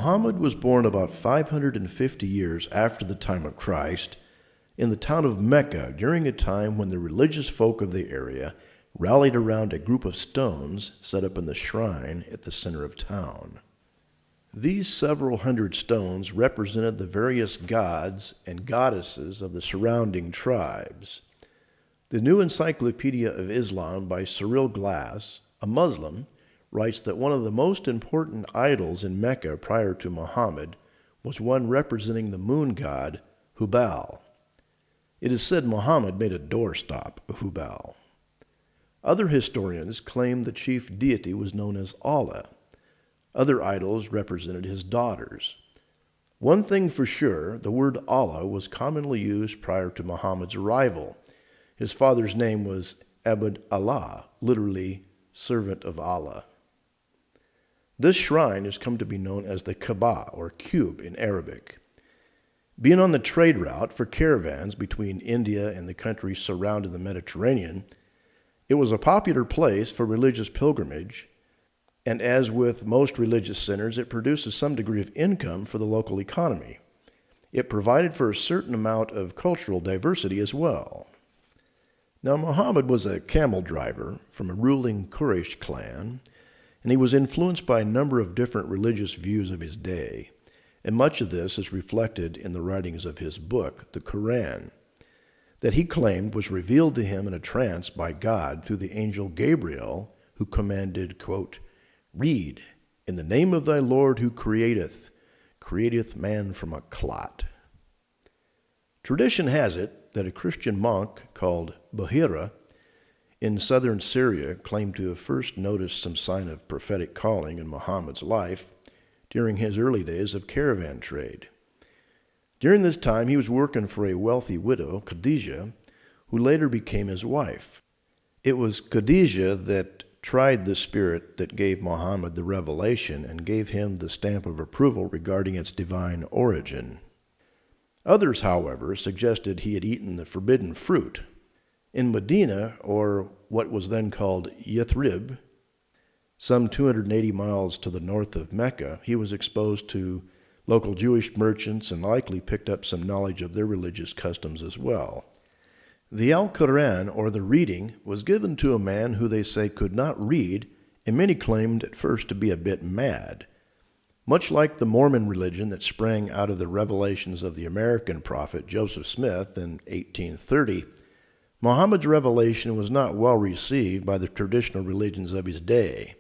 Muhammad was born about 550 years after the time of Christ in the town of Mecca during a time when the religious folk of the area rallied around a group of stones set up in the shrine at the center of town. These several hundred stones represented the various gods and goddesses of the surrounding tribes. The New Encyclopedia of Islam by Cyril Glass, a Muslim, writes that one of the most important idols in Mecca prior to Muhammad was one representing the moon god Hubal. It is said Muhammad made a doorstop of Hubal. Other historians claim the chief deity was known as Allah. Other idols represented his daughters. One thing for sure, the word Allah was commonly used prior to Muhammad's arrival. His father's name was Abd Allah, literally servant of Allah. This shrine has come to be known as the Kabah, or cube in Arabic. Being on the trade route for caravans between India and the countries surrounding the Mediterranean, it was a popular place for religious pilgrimage, and as with most religious centers, it produces some degree of income for the local economy. It provided for a certain amount of cultural diversity as well. Now, Muhammad was a camel driver from a ruling Quraysh clan, and he was influenced by a number of different religious views of his day, and much of this is reflected in the writings of his book, the Quran, that he claimed was revealed to him in a trance by God through the angel Gabriel, who commanded, quote, "Read, in the name of thy Lord who createth man from a clot." Tradition has it that a Christian monk called Bahira in southern Syria claimed to have first noticed some sign of prophetic calling in Muhammad's life during his early days of caravan trade. During this time, he was working for a wealthy widow, Khadijah, who later became his wife. It was Khadijah that tried the spirit that gave Muhammad the revelation and gave him the stamp of approval regarding its divine origin. Others, however, suggested he had eaten the forbidden fruit. In Medina, or what was then called Yathrib, some 280 miles to the north of Mecca, he was exposed to local Jewish merchants and likely picked up some knowledge of their religious customs as well. The Al-Quran, or the reading, was given to a man who they say could not read, and many claimed at first to be a bit mad. Much like the Mormon religion that sprang out of the revelations of the American prophet Joseph Smith in 1830, Muhammad's revelation was not well received by the traditional religions of his day.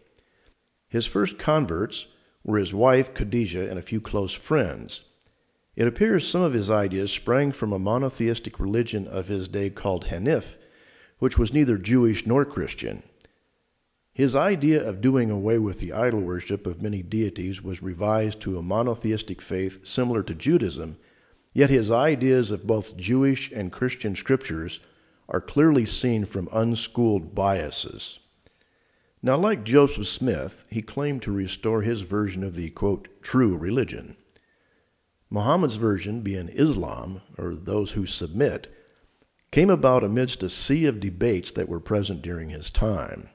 His first converts were his wife Khadijah and a few close friends. It appears some of his ideas sprang from a monotheistic religion of his day called Hanif, which was neither Jewish nor Christian. His idea of doing away with the idol worship of many deities was revised to a monotheistic faith similar to Judaism, yet his ideas of both Jewish and Christian scriptures are clearly seen from unschooled biases. Now, like Joseph Smith, he claimed to restore his version of the, quote, true religion. Muhammad's version, being Islam, or those who submit, came about amidst a sea of debates that were present during his time.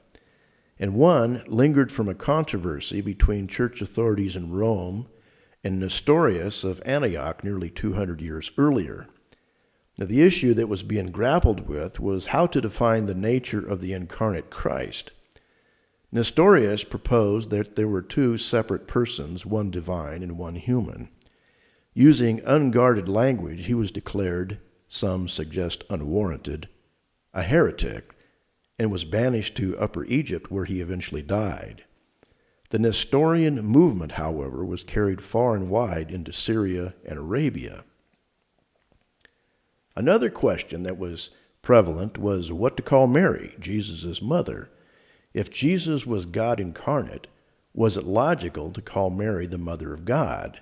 And one lingered from a controversy between church authorities in Rome and Nestorius of Antioch nearly 200 years earlier. Now, the issue that was being grappled with was how to define the nature of the incarnate Christ. Nestorius proposed that there were two separate persons, one divine and one human. Using unguarded language, he was declared, some suggest unwarranted, a heretic, and was banished to Upper Egypt, where he eventually died. The Nestorian movement, however, was carried far and wide into Syria and Arabia. Another question that was prevalent was what to call Mary, Jesus' mother. If Jesus was God incarnate, was it logical to call Mary the Mother of God?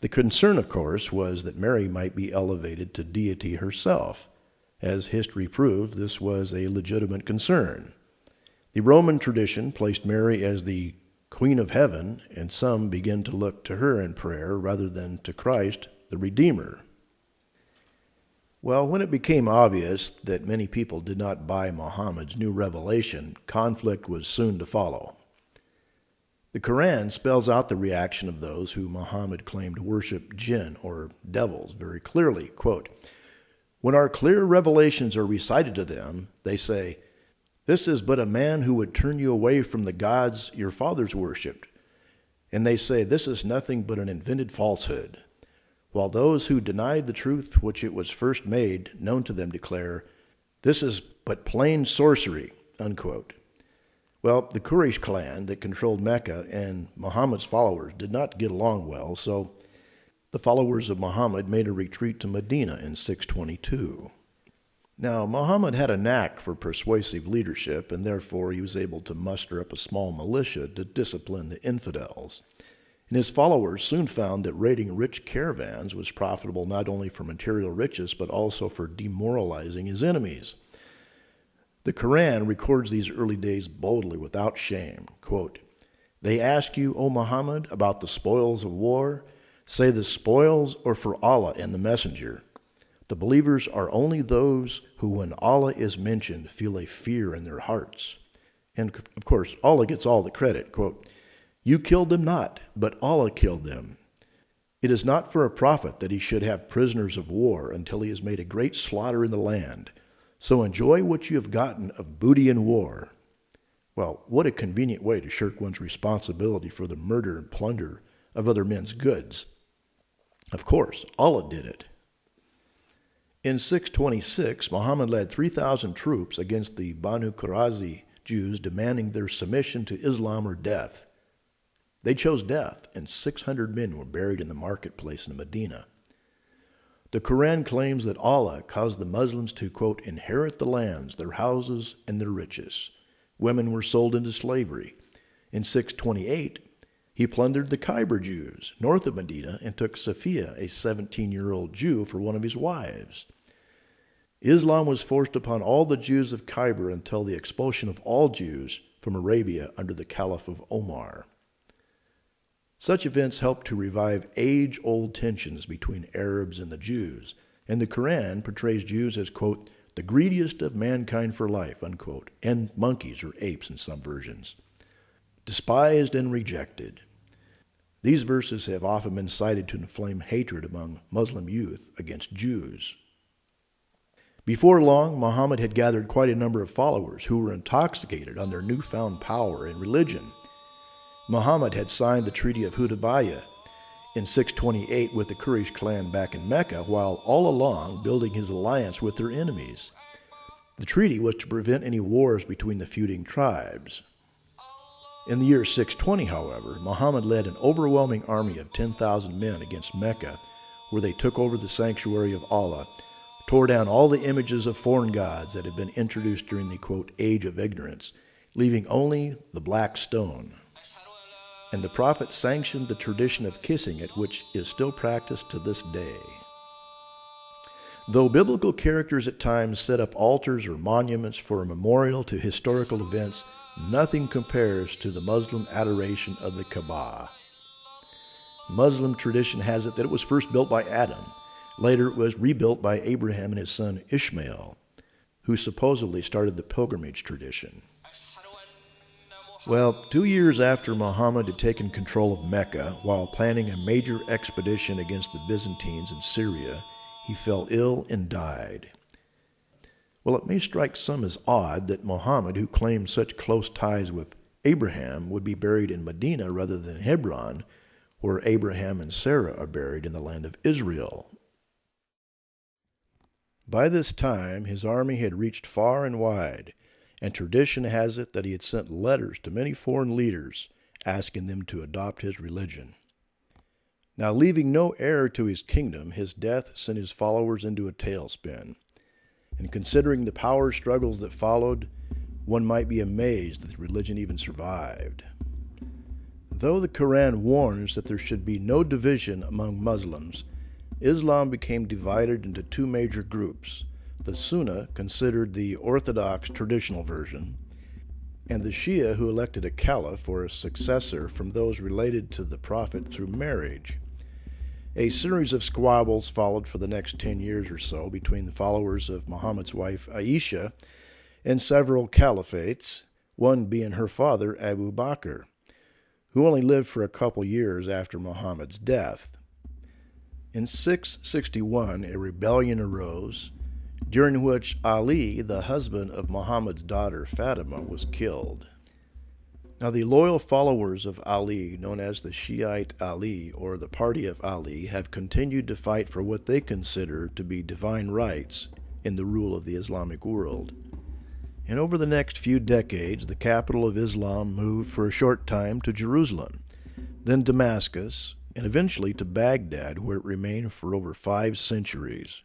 The concern, of course, was that Mary might be elevated to deity herself. As history proved, this was a legitimate concern. The Roman tradition placed Mary as the Queen of Heaven, and some began to look to her in prayer rather than to Christ, the Redeemer. Well, when it became obvious that many people did not buy Muhammad's new revelation, conflict was soon to follow. The Quran spells out the reaction of those who Muhammad claimed to worship jinn, or devils, very clearly. Quote, "When our clear revelations are recited to them, they say, 'This is but a man who would turn you away from the gods your fathers worshipped.' And they say, 'This is nothing but an invented falsehood.' While those who denied the truth which it was first made known to them declare, 'This is but plain sorcery.'" Unquote. Well, the Quraysh clan that controlled Mecca and Muhammad's followers did not get along well, so the followers of Muhammad made a retreat to Medina in 622. Now, Muhammad had a knack for persuasive leadership, and therefore he was able to muster up a small militia to discipline the infidels. And his followers soon found that raiding rich caravans was profitable not only for material riches, but also for demoralizing his enemies. The Quran records these early days boldly, without shame. Quote, "They ask you, O Muhammad, about the spoils of war. Say the spoils are for Allah and the Messenger. The believers are only those who, when Allah is mentioned, feel a fear in their hearts." And, of course, Allah gets all the credit. Quote, "You killed them not, but Allah killed them. It is not for a prophet that he should have prisoners of war until he has made a great slaughter in the land. So enjoy what you have gotten of booty in war." Well, what a convenient way to shirk one's responsibility for the murder and plunder of other men's goods. Of course, Allah did it. In 626, Muhammad led 3,000 troops against the Banu Qurayza Jews, demanding their submission to Islam or death. They chose death, and 600 men were buried in the marketplace in Medina. The Quran claims that Allah caused the Muslims to, quote, "inherit the lands, their houses, and their riches." Women were sold into slavery. In 628, he plundered the Khyber Jews north of Medina and took Safiya, a 17-year-old Jew, for one of his wives. Islam was forced upon all the Jews of Khyber until the expulsion of all Jews from Arabia under the Caliph of Omar. Such events helped to revive age-old tensions between Arabs and the Jews, and the Quran portrays Jews as, quote, "the greediest of mankind for life," unquote, and monkeys or apes in some versions. Despised and rejected. These verses have often been cited to inflame hatred among Muslim youth against Jews. Before long, Muhammad had gathered quite a number of followers who were intoxicated on their newfound power and religion. Muhammad had signed the Treaty of Hudaybiyah in 628 with the Quraysh clan back in Mecca, while all along building his alliance with their enemies. The treaty was to prevent any wars between the feuding tribes. In the year 620, however, Muhammad led an overwhelming army of 10,000 men against Mecca, where they took over the sanctuary of Allah, tore down all the images of foreign gods that had been introduced during the, quote, "age of ignorance," leaving only the black stone. And the Prophet sanctioned the tradition of kissing it, which is still practiced to this day. Though biblical characters at times set up altars or monuments for a memorial to historical events, nothing compares to the Muslim adoration of the Kabah. Muslim tradition has it that it was first built by Adam. Later it was rebuilt by Abraham and his son Ishmael, who supposedly started the pilgrimage tradition. Well, 2 years after Muhammad had taken control of Mecca, while planning a major expedition against the Byzantines in Syria, he fell ill and died. Well, it may strike some as odd that Muhammad, who claimed such close ties with Abraham, would be buried in Medina rather than Hebron, where Abraham and Sarah are buried in the land of Israel. By this time, his army had reached far and wide, and tradition has it that he had sent letters to many foreign leaders asking them to adopt his religion. Now, leaving no heir to his kingdom, his death sent his followers into a tailspin. And considering the power struggles that followed, one might be amazed that the religion even survived. Though the Quran warns that there should be no division among Muslims, Islam became divided into two major groups: the Sunnah, considered the orthodox traditional version, and the Shia, who elected a caliph or a successor from those related to the prophet through marriage. A series of squabbles followed for the next 10 years or so between the followers of Muhammad's wife Aisha and several caliphates, one being her father Abu Bakr, who only lived for a couple years after Muhammad's death. In 661, a rebellion arose, during which Ali, the husband of Muhammad's daughter Fatima, was killed. Now, the loyal followers of Ali, known as the Shiite Ali, or the Party of Ali, have continued to fight for what they consider to be divine rights in the rule of the Islamic world. And over the next few decades, the capital of Islam moved for a short time to Jerusalem, then Damascus, and eventually to Baghdad, where it remained for over 5 centuries.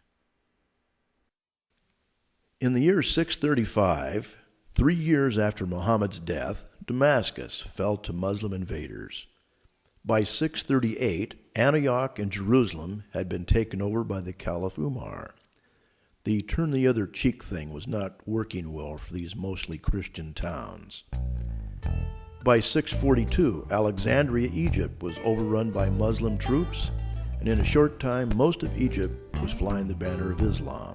In the year 635, 3 years after Muhammad's death, Damascus fell to Muslim invaders. By 638, Antioch and Jerusalem had been taken over by the Caliph Umar. The turn-the-other-cheek thing was not working well for these mostly Christian towns. By 642, Alexandria, Egypt, was overrun by Muslim troops, and in a short time, most of Egypt was flying the banner of Islam.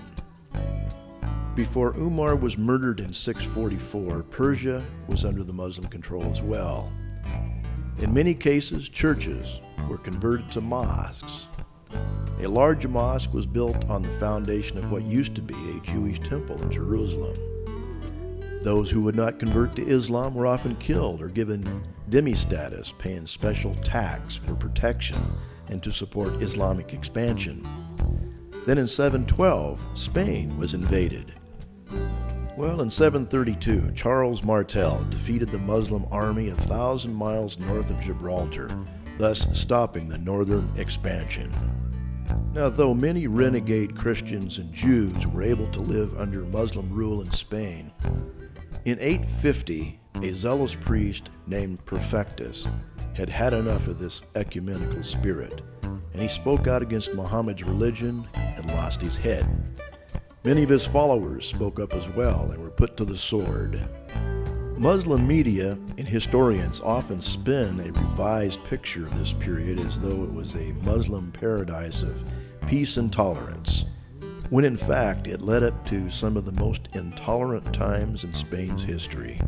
Before Umar was murdered in 644, Persia was under the Muslim control as well. In many cases, churches were converted to mosques. A large mosque was built on the foundation of what used to be a Jewish temple in Jerusalem. Those who would not convert to Islam were often killed or given dhimmis status, paying special tax for protection and to support Islamic expansion. Then in 712, Spain was invaded. Well, in 732, Charles Martel defeated the Muslim army 1,000 miles north of Gibraltar, thus stopping the northern expansion. Now, though many renegade Christians and Jews were able to live under Muslim rule in Spain, in 850, a zealous priest named Perfectus had had enough of this ecumenical spirit, and he spoke out against Muhammad's religion and lost his head. Many of his followers spoke up as well and were put to the sword. Muslim media and historians often spin a revised picture of this period as though it was a Muslim paradise of peace and tolerance, when in fact it led up to some of the most intolerant times in Spain's history.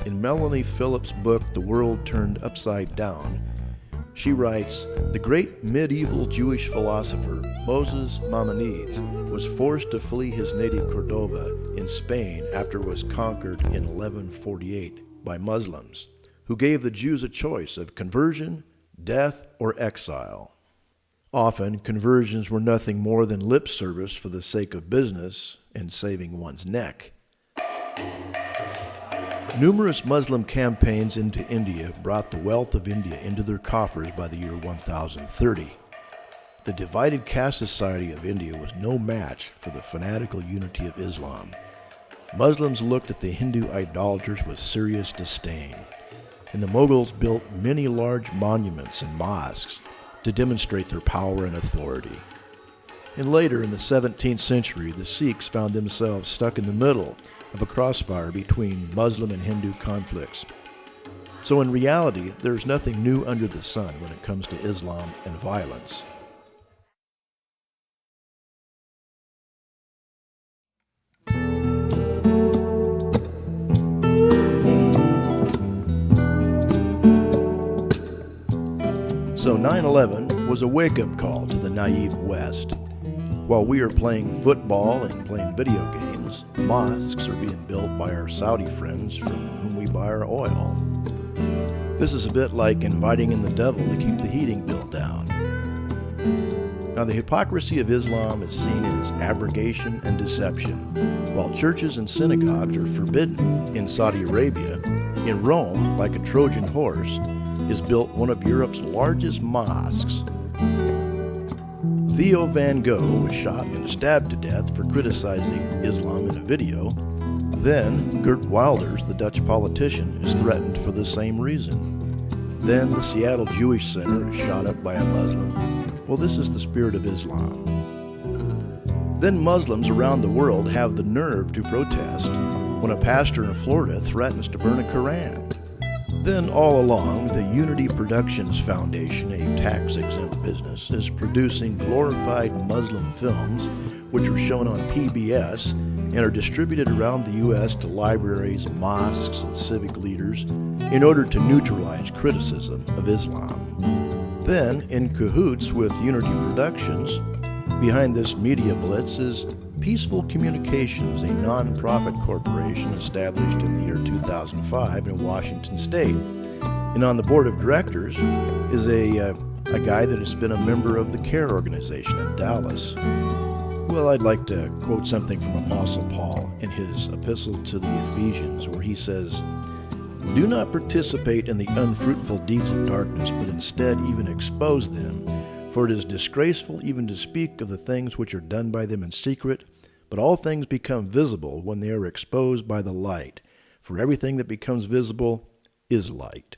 In Melanie Phillips' book, The World Turned Upside Down, she writes, the great medieval Jewish philosopher Moses Maimonides was forced to flee his native Cordova in Spain after it was conquered in 1148 by Muslims, who gave the Jews a choice of conversion, death, or exile. Often, conversions were nothing more than lip service for the sake of business and saving one's neck. Numerous Muslim campaigns into India brought the wealth of India into their coffers by the year 1030. The divided caste society of India was no match for the fanatical unity of Islam. Muslims looked at the Hindu idolaters with serious disdain, and the Mughals built many large monuments and mosques to demonstrate their power and authority. And later in the 17th century, the Sikhs found themselves stuck in the middle of a crossfire between Muslim and Hindu conflicts. So in reality, there's nothing new under the sun when it comes to Islam and violence. So 9/11 was a wake-up call to the naive West. While we are playing football and playing video games, mosques are being built by our Saudi friends from whom we buy our oil. This is a bit like inviting in the devil to keep the heating bill down. Now, the hypocrisy of Islam is seen in its abrogation and deception. While churches and synagogues are forbidden in Saudi Arabia, in Rome, like a Trojan horse, is built one of Europe's largest mosques. Theo Van Gogh was shot and stabbed to death for criticizing Islam in a video. Then, Geert Wilders, the Dutch politician, is threatened for the same reason. Then, the Seattle Jewish Center is shot up by a Muslim. Well, this is the spirit of Islam. Then Muslims around the world have the nerve to protest when a pastor in Florida threatens to burn a Quran. Then all along, the Unity Productions Foundation, a tax-exempt business, is producing glorified Muslim films which are shown on PBS and are distributed around the U.S. to libraries, mosques, and civic leaders in order to neutralize criticism of Islam. Then, in cahoots with Unity Productions, behind this media blitz is Peaceful Communications, a non-profit corporation established in the year 2005 in Washington State. And on the board of directors is a guy that has been a member of the CARE organization in Dallas. Well, I'd like to quote something from Apostle Paul in his epistle to the Ephesians, where he says, "Do not participate in the unfruitful deeds of darkness, but instead even expose them. For it is disgraceful even to speak of the things which are done by them in secret, but all things become visible when they are exposed by the light. For everything that becomes visible is light."